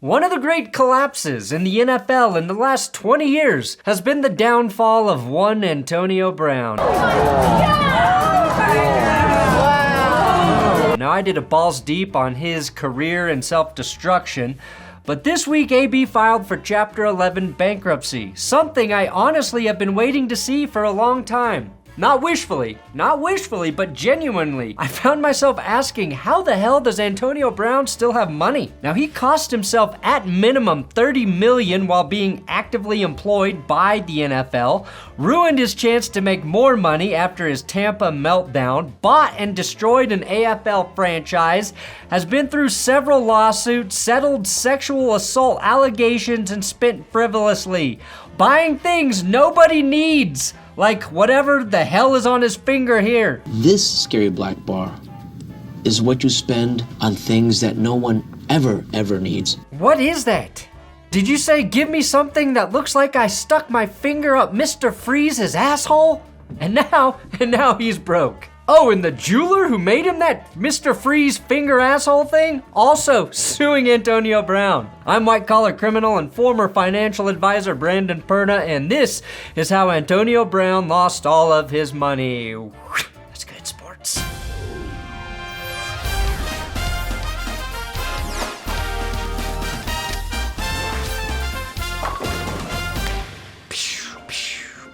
One of the great collapses in the NFL in the last 20 years has been the downfall of one Antonio Brown. Now, I did a balls deep on his career and self-destruction, but this week AB filed for Chapter 11 bankruptcy, something I honestly have been waiting to see for a long time. Not wishfully, but genuinely. I found myself asking, how the hell does Antonio Brown still have money? Now, he cost himself at minimum $30 million while being actively employed by the NFL, ruined his chance to make more money after his Tampa meltdown, bought and destroyed an AFL franchise, has been through several lawsuits, settled sexual assault allegations, and spent frivolously, buying things nobody needs. Like whatever the hell is on his finger here. This scary black bar is what you spend on things that no one ever needs. What is that? Did you say give me something that looks like I stuck my finger up Mr. Freeze's asshole? And now he's broke. Oh, and the jeweler who made him that Mr. Freeze finger asshole thing also suing Antonio Brown. I'm white collar criminal and former financial advisor Brandon Perna, and this is how Antonio Brown lost all of his money. That's good sports.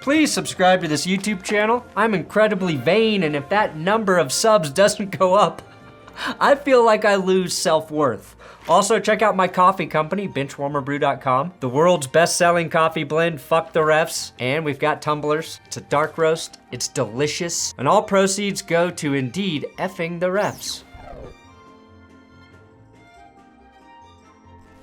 Please subscribe to this YouTube channel. I'm incredibly vain, and if that number of subs doesn't go up, I feel like I lose self-worth. Also, check out my coffee company, BenchwarmerBrew.com. The world's best-selling coffee blend, Fuck the Refs. And we've got tumblers. It's a dark roast. It's delicious. And all proceeds go to, indeed, effing the refs.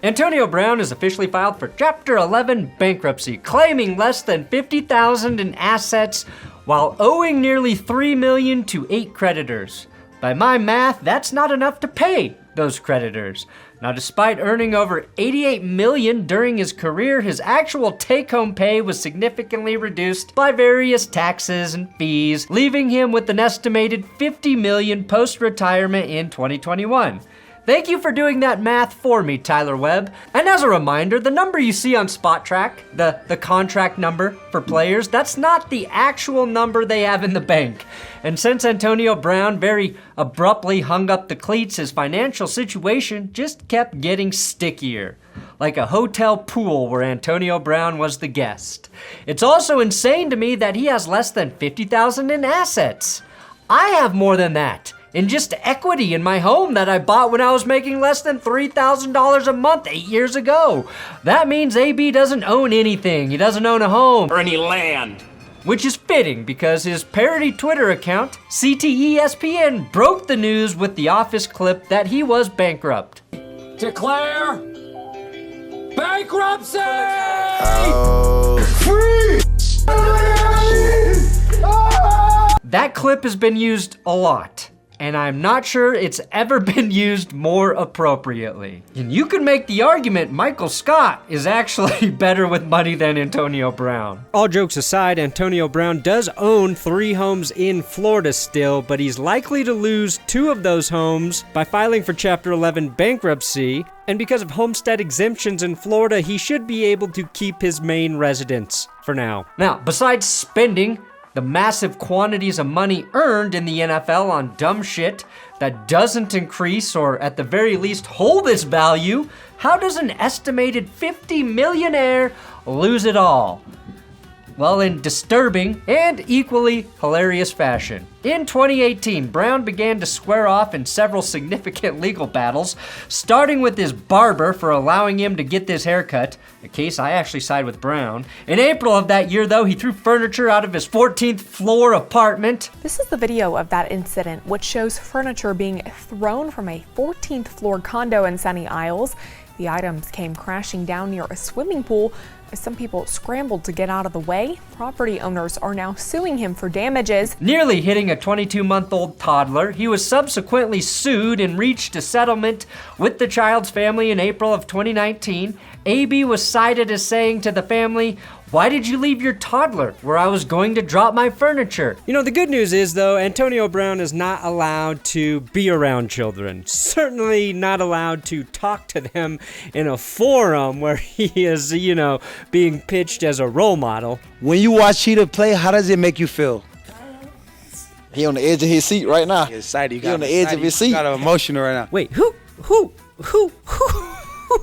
Antonio Brown has officially filed for Chapter 11 bankruptcy, claiming less than $50,000 in assets while owing nearly $3 million to 8 creditors. By my math, that's not enough to pay those creditors. Now, despite earning over $88 million during his career, his actual take-home pay was significantly reduced by various taxes and fees, leaving him with an estimated $50 million post-retirement in 2021. Thank you for doing that math for me, Tyler Webb. And as a reminder, the number you see on SpotTrack, the contract number for players, that's not the actual number they have in the bank. And since Antonio Brown very abruptly hung up the cleats, his financial situation just kept getting stickier. Like a hotel pool where Antonio Brown was the guest. It's also insane to me that he has less than $50,000 in assets. I have more than that. In just equity in my home that I bought when I was making less than $3,000 a month 8 years ago. That means AB doesn't own anything. He doesn't own a home. Or any land. Which is fitting because his parody Twitter account, CTESPN, broke the news with the Office clip that he was bankrupt. Declare bankruptcy! Free! That clip has been used a lot. And I'm not sure it's ever been used more appropriately. And you can make the argument Michael Scott is actually better with money than Antonio Brown. All jokes aside, Antonio Brown does own 3 homes in Florida still, but he's likely to lose 2 of those homes by filing for Chapter 11 bankruptcy. And because of homestead exemptions in Florida, he should be able to keep his main residence for now. Now, besides spending the massive quantities of money earned in the NFL on dumb shit that doesn't increase or at the very least hold its value, how does an estimated 50 millionaire lose it all? Well, in disturbing and equally hilarious fashion. In 2018, Brown began to square off in several significant legal battles, starting with his barber for allowing him to get this haircut, a case I actually side with Brown. In April of that year, though, he threw furniture out of his 14th floor apartment. This is the video of that incident, which shows furniture being thrown from a 14th floor condo in Sunny Isles. The items came crashing down near a swimming pool As some people scrambled to get out of the way, property owners are now suing him for damages. Nearly hitting a 22-month-old toddler, he was subsequently sued and reached a settlement with the child's family in April of 2019. AB was cited as saying to the family, "Why did you leave your toddler where I was going to drop my furniture?" You know, the good news is, though, Antonio Brown is not allowed to be around children. Certainly not allowed to talk to them in a forum where he is, being pitched as a role model. When you watch Cheetah play, how does it make you feel? He on the edge of his seat right now. He's excited. He on the edge of his seat. He's kind of emotional right now. Wait, who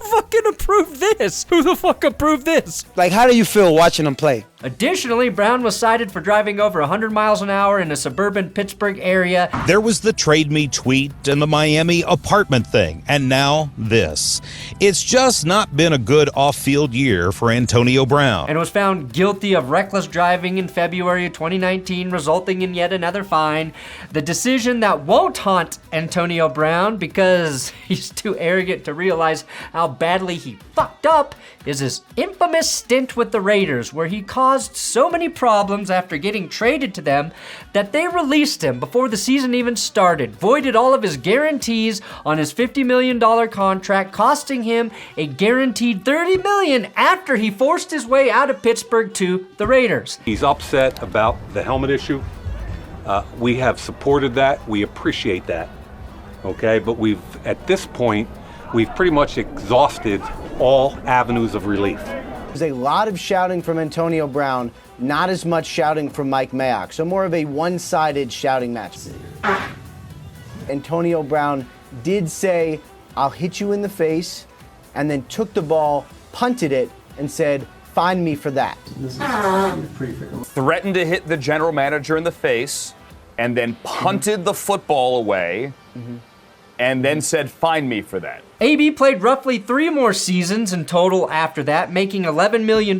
fucking approved this? Who the fuck approved this? Like, how do you feel watching him play? Additionally, Brown was cited for driving over 100 miles an hour in a suburban Pittsburgh area. There was the trade me tweet and the Miami apartment thing, and now this. It's just not been a good off-field year for Antonio Brown. And was found guilty of reckless driving in February of 2019, resulting in yet another fine. The decision that won't haunt Antonio Brown because he's too arrogant to realize how badly he fucked up is his infamous stint with the Raiders, where he caused so many problems after getting traded to them that they released him before the season even started, voided all of his guarantees on his $50 million contract, costing him a guaranteed $30 million after he forced his way out of Pittsburgh to the Raiders. He's upset about the helmet issue. We have supported that. We appreciate that. Okay, but at this point, we've pretty much exhausted all avenues of relief. There's a lot of shouting from Antonio Brown, not as much shouting from Mike Mayock, so more of a one-sided shouting match. Antonio Brown did say, "I'll hit you in the face," and then took the ball, punted it, and said, "Find me for that." Threatened to hit the general manager in the face, and then punted the football away, and then said, "Find me for that." AB played roughly 3 more seasons in total after that, making $11 million.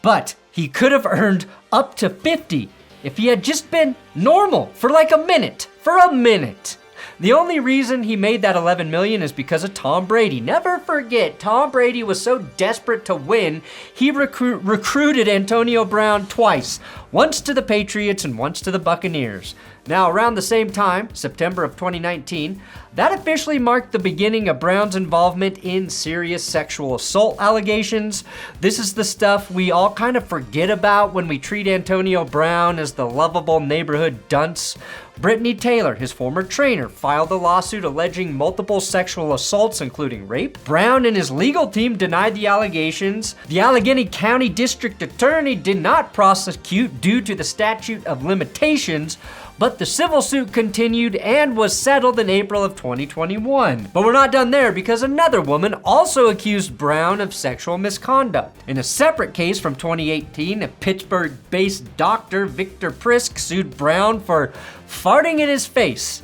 But he could have earned up to 50 if he had just been normal for like a minute. The only reason he made that $11 million is because of Tom Brady. Never forget, Tom Brady was so desperate to win, he recruited Antonio Brown twice. Once to the Patriots and once to the Buccaneers. Now, around the same time, September of 2019, that officially marked the beginning of Brown's involvement in serious sexual assault allegations. This is the stuff we all kind of forget about when we treat Antonio Brown as the lovable neighborhood dunce. Brittany Taylor, his former trainer, filed a lawsuit alleging multiple sexual assaults, including rape. Brown and his legal team denied the allegations. The Allegheny County District Attorney did not prosecute due to the statute of limitations, but the civil suit continued and was settled in April of 2021. But we're not done there, because another woman also accused Brown of sexual misconduct. In a separate case from 2018, a Pittsburgh-based doctor, Victor Prisk, sued Brown for farting in his face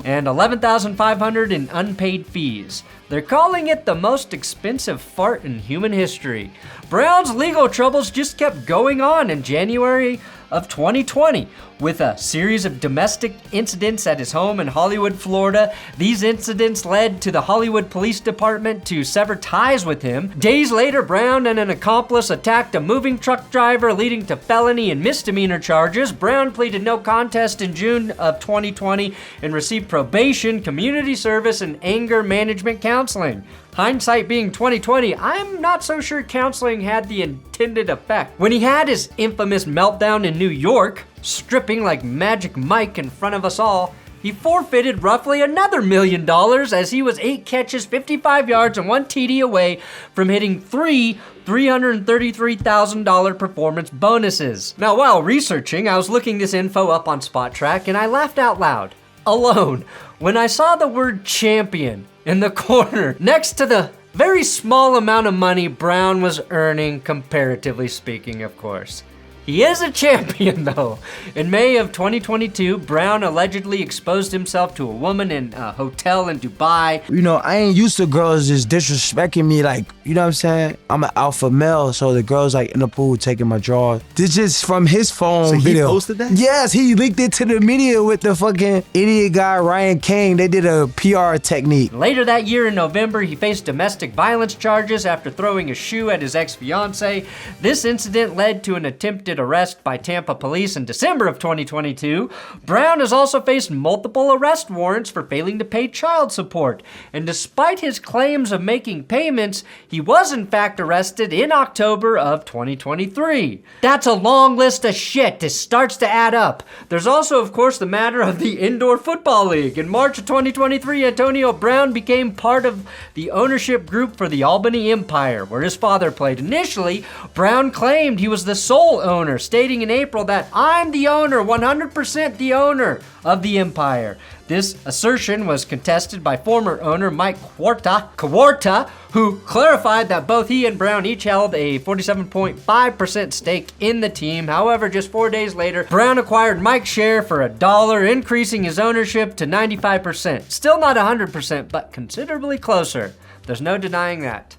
and $11,500 in unpaid fees. They're calling it the most expensive fart in human history. Brown's legal troubles just kept going on in January of 2020 with a series of domestic incidents at his home in Hollywood, Florida. These incidents led to the Hollywood Police Department to sever ties with him. Days later, Brown and an accomplice attacked a moving truck driver, leading to felony and misdemeanor charges. Brown pleaded no contest in June of 2020 and received probation, community service, and anger management counseling. Hindsight being 2020, I'm not so sure counseling had the intended effect. When he had his infamous meltdown in New York, stripping like Magic Mike in front of us all, he forfeited roughly another $1 million as he was 8 catches, 55 yards, and 1 TD away from hitting 3 $333,000 performance bonuses. Now, while researching, I was looking this info up on SpotTrack, and I laughed out loud, alone, when I saw the word champion in the corner next to the very small amount of money Brown was earning, comparatively speaking, of course. He is a champion, though. In May of 2022, Brown allegedly exposed himself to a woman in a hotel in Dubai. You know, I ain't used to girls just disrespecting me, like, you know what I'm saying? I'm an alpha male, so the girls like in the pool taking my drawers. This just from his phone so video. He posted that? Yes, he leaked it to the media with the fucking idiot guy Ryan King. They did a PR technique. Later that year in November, he faced domestic violence charges after throwing a shoe at his ex-fiancée. This incident led to an attempted arrest by Tampa police in December of 2022. Brown has also faced multiple arrest warrants for failing to pay child support. And despite his claims of making payments, he was in fact arrested in October of 2023. That's a long list of shit. This starts to add up. There's also, of course, the matter of the Indoor Football League. In March of 2023, Antonio Brown became part of the ownership group for the Albany Empire, where his father played. Initially, Brown claimed he was the sole owner, stating in April that I'm the owner, 100% the owner of the Empire. This assertion was contested by former owner Mike Kawarta, who clarified that both he and Brown each held a 47.5% stake in the team. However, just 4 days later, Brown acquired Mike's share for $1, increasing his ownership to 95%. Still not 100%, but considerably closer. There's no denying that.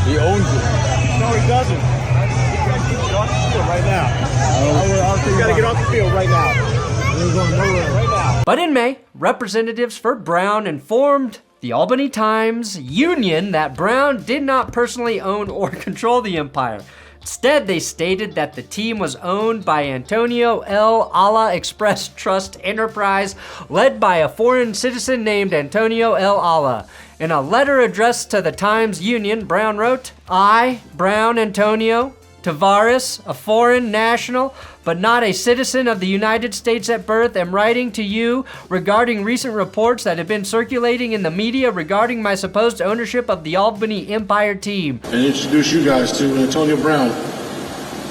He owns it. No, he doesn't. Right now. You gotta get off the field right now. We're going nowhere right now. But in May, representatives for Brown informed the Albany Times Union that Brown did not personally own or control the Empire. Instead, they stated that the team was owned by Antonio L. Allah Express Trust Enterprise, led by a foreign citizen named Antonio L. Allah. In a letter addressed to the Times Union, Brown wrote, I, Brown Antonio Tavares, a foreign national, but not a citizen of the United States at birth, am writing to you regarding recent reports that have been circulating in the media regarding my supposed ownership of the Albany Empire team. And introduce you guys to Antonio Brown,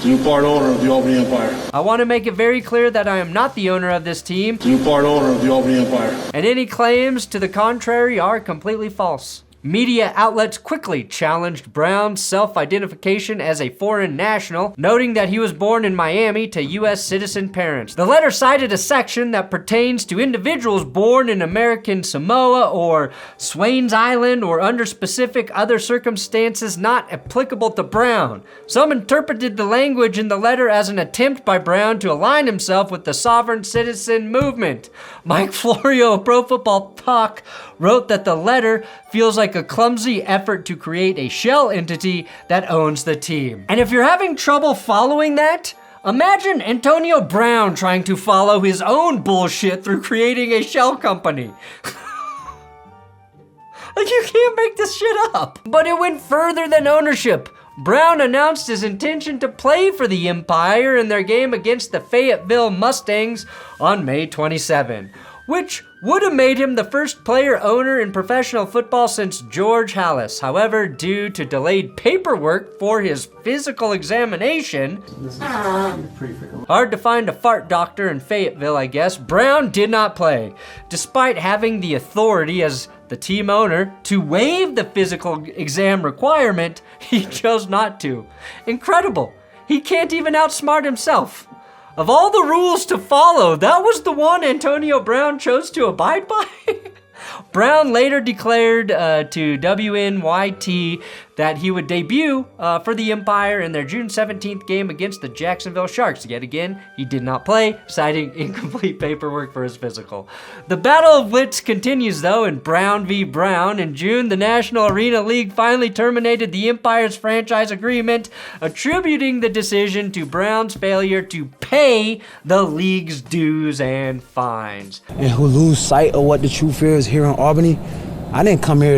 the new part owner of the Albany Empire. I want to make it very clear that I am not the owner of this team. The new part owner of the Albany Empire. And any claims to the contrary are completely false. Media outlets quickly challenged Brown's self-identification as a foreign national, noting that he was born in Miami to U.S. citizen parents. The letter cited a section that pertains to individuals born in American Samoa or Swains Island or under specific other circumstances not applicable to Brown. Some interpreted the language in the letter as an attempt by Brown to align himself with the sovereign citizen movement. Mike Florio of Pro Football Talk wrote that the letter feels like a clumsy effort to create a shell entity that owns the team. And if you're having trouble following that, imagine Antonio Brown trying to follow his own bullshit through creating a shell company. Like, you can't make this shit up. But it went further than ownership. Brown announced his intention to play for the Empire in their game against the Fayetteville Mustangs on May 27, which would have made him the first player owner in professional football since George Halas. However, due to delayed paperwork for his physical examination, hard to find a fart doctor in Fayetteville, I guess, Brown did not play. Despite having the authority as the team owner to waive the physical exam requirement, he chose not to. Incredible. He can't even outsmart himself. Of all the rules to follow, that was the one Antonio Brown chose to abide by? Brown later declared to WNYT that he would debut for the Empire in their June 17th game against the Jacksonville Sharks. Yet again, he did not play, citing incomplete paperwork for his physical. The Battle of Wits continues, though, in Brown v. Brown. In June, the National Arena League finally terminated the Empire's franchise agreement, attributing the decision to Brown's failure to pay the league's dues and fines. And who lose sight of what the truth is here in Albany. I didn't come here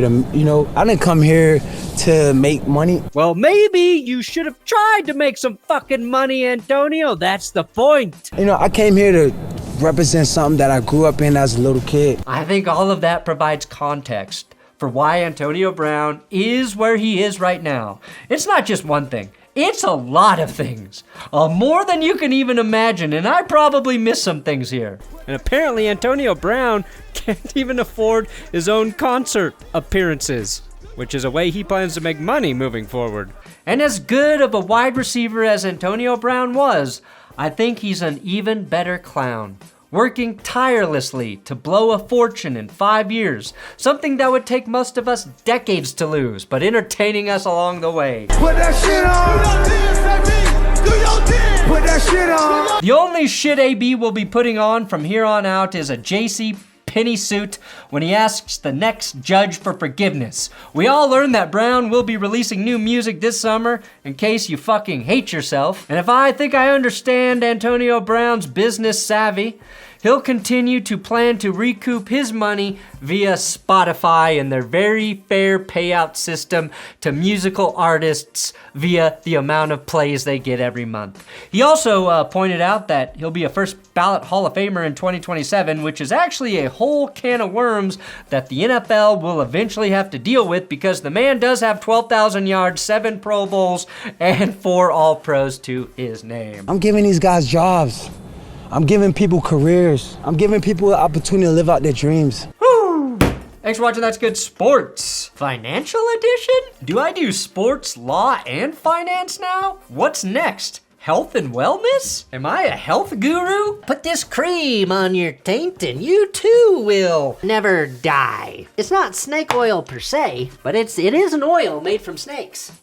to make money. Well, maybe you should have tried to make some fucking money, Antonio. That's the point. I came here to represent something that I grew up in as a little kid. I think all of that provides context for why Antonio Brown is where he is right now. It's not just one thing. It's a lot of things. More than you can even imagine, and I probably missed some things here. And apparently Antonio Brown can't even afford his own concert appearances. which is a way he plans to make money moving forward. And as good of a wide receiver as Antonio Brown was, I think he's an even better clown, working tirelessly to blow a fortune in 5 years, something that would take most of us decades to lose, but entertaining us along the way. Put that shit on! Do your dance! Put that shit on! The only shit AB will be putting on from here on out is a JC Penney suit when he asks the next judge for forgiveness. We all learned that Brown will be releasing new music this summer in case you fucking hate yourself. And if I think I understand Antonio Brown's business savvy, he'll continue to plan to recoup his money via Spotify and their very fair payout system to musical artists via the amount of plays they get every month. He also pointed out that he'll be a first ballot Hall of Famer in 2027, which is actually a whole can of worms that the NFL will eventually have to deal with because the man does have 12,000 yards, 7 Pro Bowls, and 4 All-Pros to his name. I'm giving these guys jobs. I'm giving people careers. I'm giving people the opportunity to live out their dreams. Woo! Thanks for watching That's Good Sports. Financial edition? Do I do sports, law, and finance now? What's next? Health and wellness? Am I a health guru? Put this cream on your taint and you too will never die. It's not snake oil per se, but it is an oil made from snakes.